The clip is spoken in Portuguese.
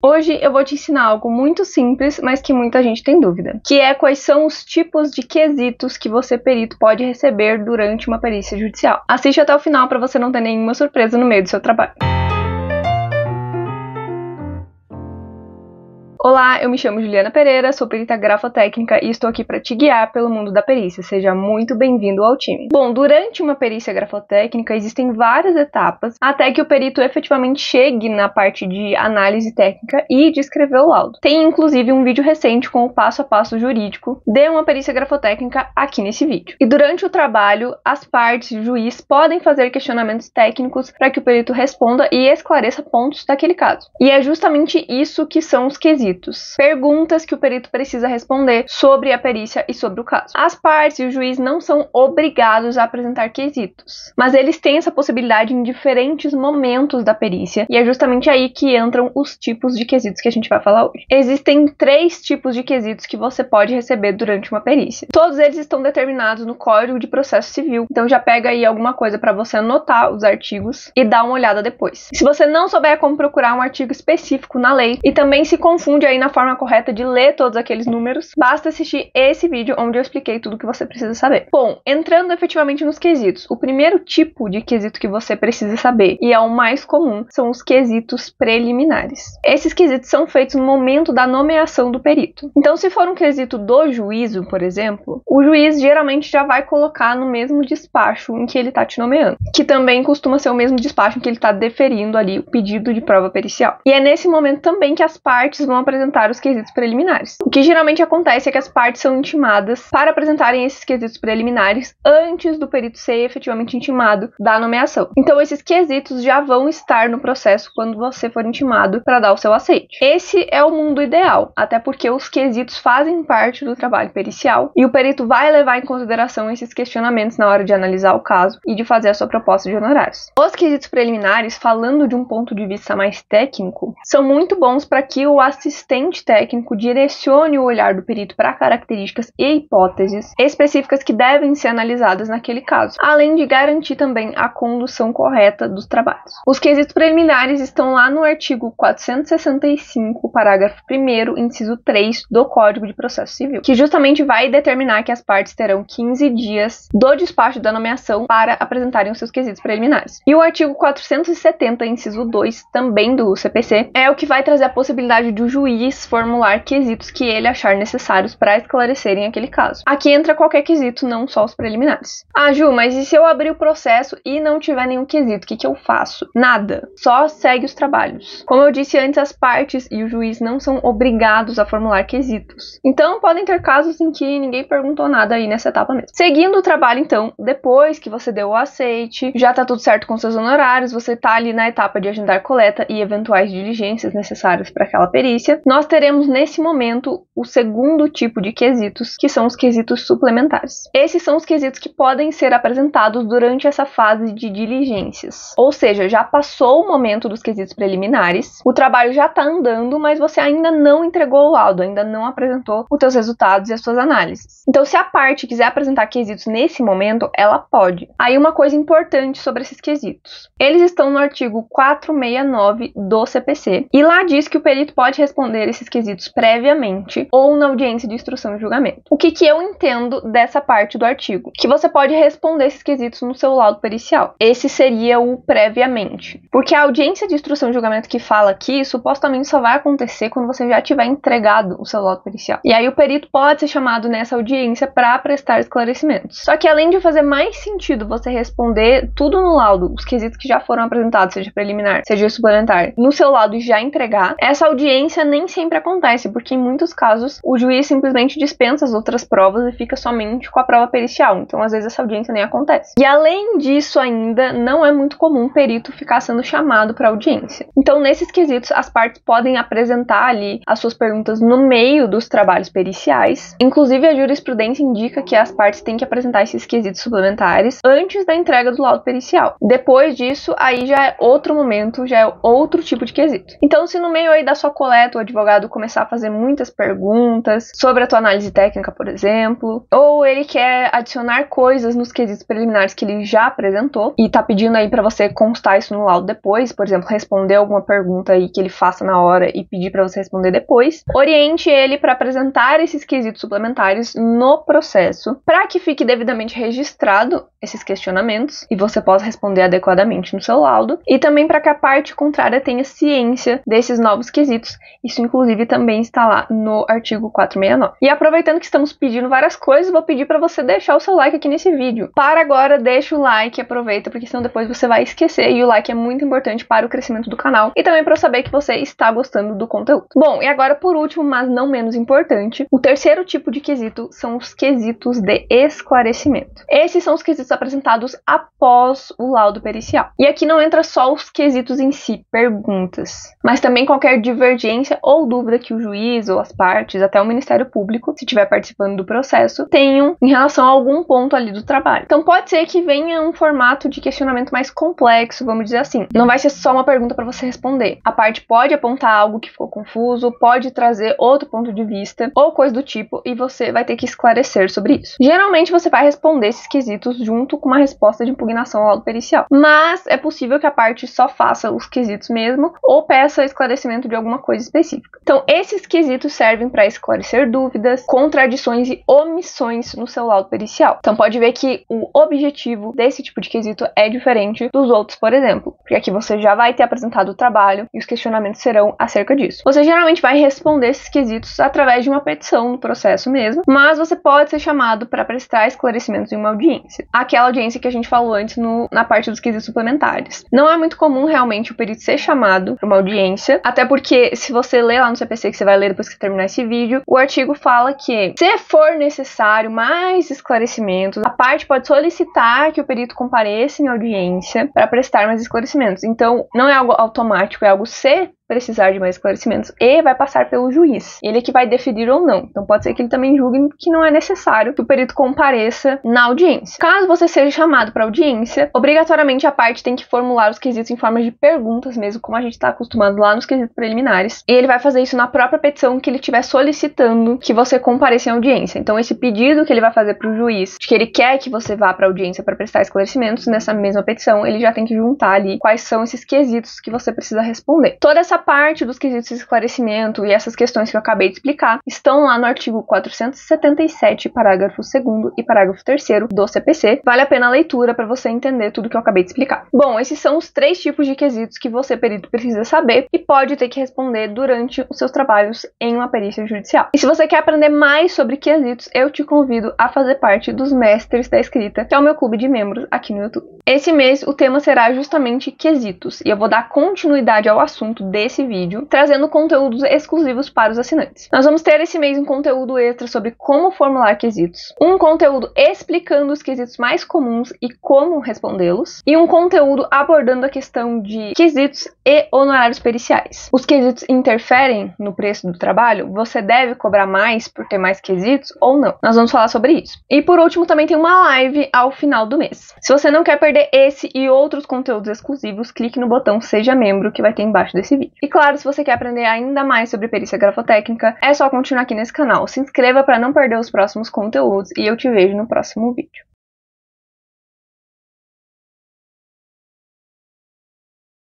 Hoje eu vou te ensinar algo muito simples, mas que muita gente tem dúvida, que é quais são os tipos de quesitos que você, perito, pode receber durante uma perícia judicial. Assiste até o final para você não ter nenhuma surpresa no meio do seu trabalho. Olá, eu me chamo Juliana Pereira, sou perita grafotécnica e estou aqui para te guiar pelo mundo da perícia. Seja muito bem-vindo ao time. Bom, durante uma perícia grafotécnica existem várias etapas até que o perito efetivamente chegue na parte de análise técnica e de escrever o laudo. Tem inclusive um vídeo recente com o passo a passo jurídico de uma perícia grafotécnica aqui nesse vídeo. E durante o trabalho, as partes e o juiz podem fazer questionamentos técnicos para que o perito responda e esclareça pontos daquele caso. E é justamente isso que são os quesitos. Perguntas que o perito precisa responder sobre a perícia e sobre o caso. As partes e o juiz não são obrigados a apresentar quesitos, mas eles têm essa possibilidade em diferentes momentos da perícia, e é justamente aí que entram os tipos de quesitos que a gente vai falar hoje. Existem 3 tipos de quesitos que você pode receber durante uma perícia. Todos eles estão determinados no Código de Processo Civil, então já pega aí alguma coisa para você anotar os artigos e dar uma olhada depois. Se você não souber como procurar um artigo específico na lei e também se confunde aí na forma correta de ler todos aqueles números, basta assistir esse vídeo onde eu expliquei tudo o que você precisa saber. Bom, entrando efetivamente nos quesitos, o primeiro tipo de quesito que você precisa saber, e é o mais comum, são os quesitos preliminares. Esses quesitos são feitos no momento da nomeação do perito. Então, se for um quesito do juízo, por exemplo, o juiz geralmente já vai colocar no mesmo despacho em que ele está te nomeando, que também costuma ser o mesmo despacho em que ele está deferindo ali o pedido de prova pericial. E é nesse momento também que as partes vão apresentar os quesitos preliminares. O que geralmente acontece é que as partes são intimadas para apresentarem esses quesitos preliminares antes do perito ser efetivamente intimado da nomeação. Então esses quesitos já vão estar no processo quando você for intimado para dar o seu aceite. Esse é o mundo ideal, até porque os quesitos fazem parte do trabalho pericial e o perito vai levar em consideração esses questionamentos na hora de analisar o caso e de fazer a sua proposta de honorários. Os quesitos preliminares, falando de um ponto de vista mais técnico, são muito bons para que o assistente técnico direcione o olhar do perito para características e hipóteses específicas que devem ser analisadas naquele caso, além de garantir também a condução correta dos trabalhos. Os quesitos preliminares estão lá no artigo 465, parágrafo 1º, inciso 3 do Código de Processo Civil, que justamente vai determinar que as partes terão 15 dias do despacho da nomeação para apresentarem os seus quesitos preliminares. E o artigo 470, inciso 2, também do CPC, é o que vai trazer a possibilidade de o juiz formular quesitos que ele achar necessários para esclarecerem aquele caso. Aqui entra qualquer quesito, não só os preliminares. Ah, Ju, mas e se eu abrir o processo e não tiver nenhum quesito, o que eu faço? Nada. Só segue os trabalhos. Como eu disse antes, as partes e o juiz não são obrigados a formular quesitos. Então, podem ter casos em que ninguém perguntou nada aí nessa etapa mesmo. Seguindo o trabalho, então, depois que você deu o aceite, já tá tudo certo com seus honorários, você tá ali na etapa de agendar coleta e eventuais diligências necessárias para aquela perícia, nós teremos nesse momento o segundo tipo de quesitos, que são os quesitos suplementares. Esses são os quesitos que podem ser apresentados durante essa fase de diligências. Ou seja, já passou o momento dos quesitos preliminares, o trabalho já está andando, mas você ainda não entregou o laudo, ainda não apresentou os seus resultados e as suas análises. Então, se a parte quiser apresentar quesitos nesse momento, ela pode. Aí uma coisa importante sobre esses quesitos. Eles estão no artigo 469 do CPC, e lá diz que o perito pode responder esses quesitos previamente ou na audiência de instrução e julgamento. O que eu entendo dessa parte do artigo? Que você pode responder esses quesitos no seu laudo pericial. Esse seria o previamente. Porque a audiência de instrução e julgamento que fala aqui, supostamente só vai acontecer quando você já tiver entregado o seu laudo pericial. E aí o perito pode ser chamado nessa audiência para prestar esclarecimentos. Só que além de fazer mais sentido você responder tudo no laudo, os quesitos que já foram apresentados, seja preliminar, seja suplementar, no seu laudo e já entregar, essa audiência nem sempre acontece, porque em muitos casos o juiz simplesmente dispensa as outras provas e fica somente com a prova pericial. Então, às vezes, essa audiência nem acontece. E além disso ainda, não é muito comum o perito ficar sendo chamado para audiência. Então, nesses quesitos, as partes podem apresentar ali as suas perguntas no meio dos trabalhos periciais. Inclusive, a jurisprudência indica que as partes têm que apresentar esses quesitos suplementares antes da entrega do laudo pericial. Depois disso, aí já é outro momento, já é outro tipo de quesito. Então, se no meio aí da sua coleta o advogado começar a fazer muitas perguntas sobre a tua análise técnica, por exemplo, ou ele quer adicionar coisas nos quesitos preliminares que ele já apresentou e tá pedindo aí para você constar isso no laudo depois, por exemplo, responder alguma pergunta aí que ele faça na hora e pedir para você responder depois. Oriente ele para apresentar esses quesitos suplementares no processo, para que fique devidamente registrado esses questionamentos e você possa responder adequadamente no seu laudo, e também para que a parte contrária tenha ciência desses novos quesitos. Isso inclusive também está lá no artigo 469. E aproveitando que estamos pedindo várias coisas, vou pedir para você deixar o seu like aqui nesse vídeo. Para agora, deixa o like e aproveita, porque senão depois você vai esquecer, e o like é muito importante para o crescimento do canal e também para eu saber que você está gostando do conteúdo. Bom, e agora por último, mas não menos importante, o terceiro tipo de quesito são os quesitos de esclarecimento. Esses são os quesitos apresentados após o laudo pericial. E aqui não entra só os quesitos em si, perguntas, mas também qualquer divergência ou dúvida que o juiz ou as partes, até o Ministério Público, se estiver participando do processo, tenham em relação a algum ponto ali do trabalho. Então pode ser que venha um formato de questionamento mais complexo, vamos dizer assim. Não vai ser só uma pergunta para você responder. A parte pode apontar algo que ficou confuso, pode trazer outro ponto de vista ou coisa do tipo, e você vai ter que esclarecer sobre isso. Geralmente você vai responder esses quesitos junto com uma resposta de impugnação ao laudo pericial, mas é possível que a parte só faça os quesitos mesmo ou peça esclarecimento de alguma coisa específica. Então esses quesitos servem para esclarecer dúvidas, contradições e omissões no seu laudo pericial. Então pode ver que o objetivo desse tipo de quesito é diferente dos outros, por exemplo, porque aqui você já vai ter apresentado o trabalho e os questionamentos serão acerca disso. Você geralmente vai responder esses quesitos através de uma petição no processo mesmo, mas você pode ser chamado para prestar esclarecimentos em uma audiência. Aquela audiência que a gente falou antes na parte dos quesitos suplementares. Não é muito comum realmente o perito ser chamado para uma audiência, até porque se você ler lá no CPC, que você vai ler depois que terminar esse vídeo, o artigo fala que, se for necessário mais esclarecimentos, a parte pode solicitar que o perito compareça em audiência para prestar mais esclarecimentos. Então, não é algo automático, é algo se precisar de mais esclarecimentos e vai passar pelo juiz. Ele é que vai definir ou não. Então pode ser que ele também julgue que não é necessário que o perito compareça na audiência. Caso você seja chamado para audiência, obrigatoriamente a parte tem que formular os quesitos em forma de perguntas mesmo, como a gente está acostumado lá nos quesitos preliminares. E ele vai fazer isso na própria petição que ele estiver solicitando que você compareça em audiência. Então esse pedido que ele vai fazer para o juiz, de que ele quer que você vá para audiência para prestar esclarecimentos, nessa mesma petição ele já tem que juntar ali quais são esses quesitos que você precisa responder. Toda essa parte dos quesitos de esclarecimento e essas questões que eu acabei de explicar estão lá no artigo 477, parágrafo 2º e parágrafo 3º do CPC. Vale a pena a leitura para você entender tudo que eu acabei de explicar. Bom, esses são os 3 tipos de quesitos que você, perito, precisa saber e pode ter que responder durante os seus trabalhos em uma perícia judicial. E se você quer aprender mais sobre quesitos, eu te convido a fazer parte dos Mestres da Escrita, que é o meu clube de membros aqui no YouTube. Esse mês o tema será justamente quesitos, e eu vou dar continuidade ao assunto desse vídeo, trazendo conteúdos exclusivos para os assinantes. Nós vamos ter esse mês um conteúdo extra sobre como formular quesitos, um conteúdo explicando os quesitos mais comuns e como respondê-los, e um conteúdo abordando a questão de quesitos e honorários periciais. Os quesitos interferem no preço do trabalho? Você deve cobrar mais por ter mais quesitos ou não? Nós vamos falar sobre isso. E por último, também tem uma live ao final do mês. Se você não quer perder esse e outros conteúdos exclusivos, clique no botão Seja Membro que vai ter embaixo desse vídeo. E claro, se você quer aprender ainda mais sobre perícia grafotécnica, é só continuar aqui nesse canal. Se inscreva para não perder os próximos conteúdos e eu te vejo no próximo vídeo.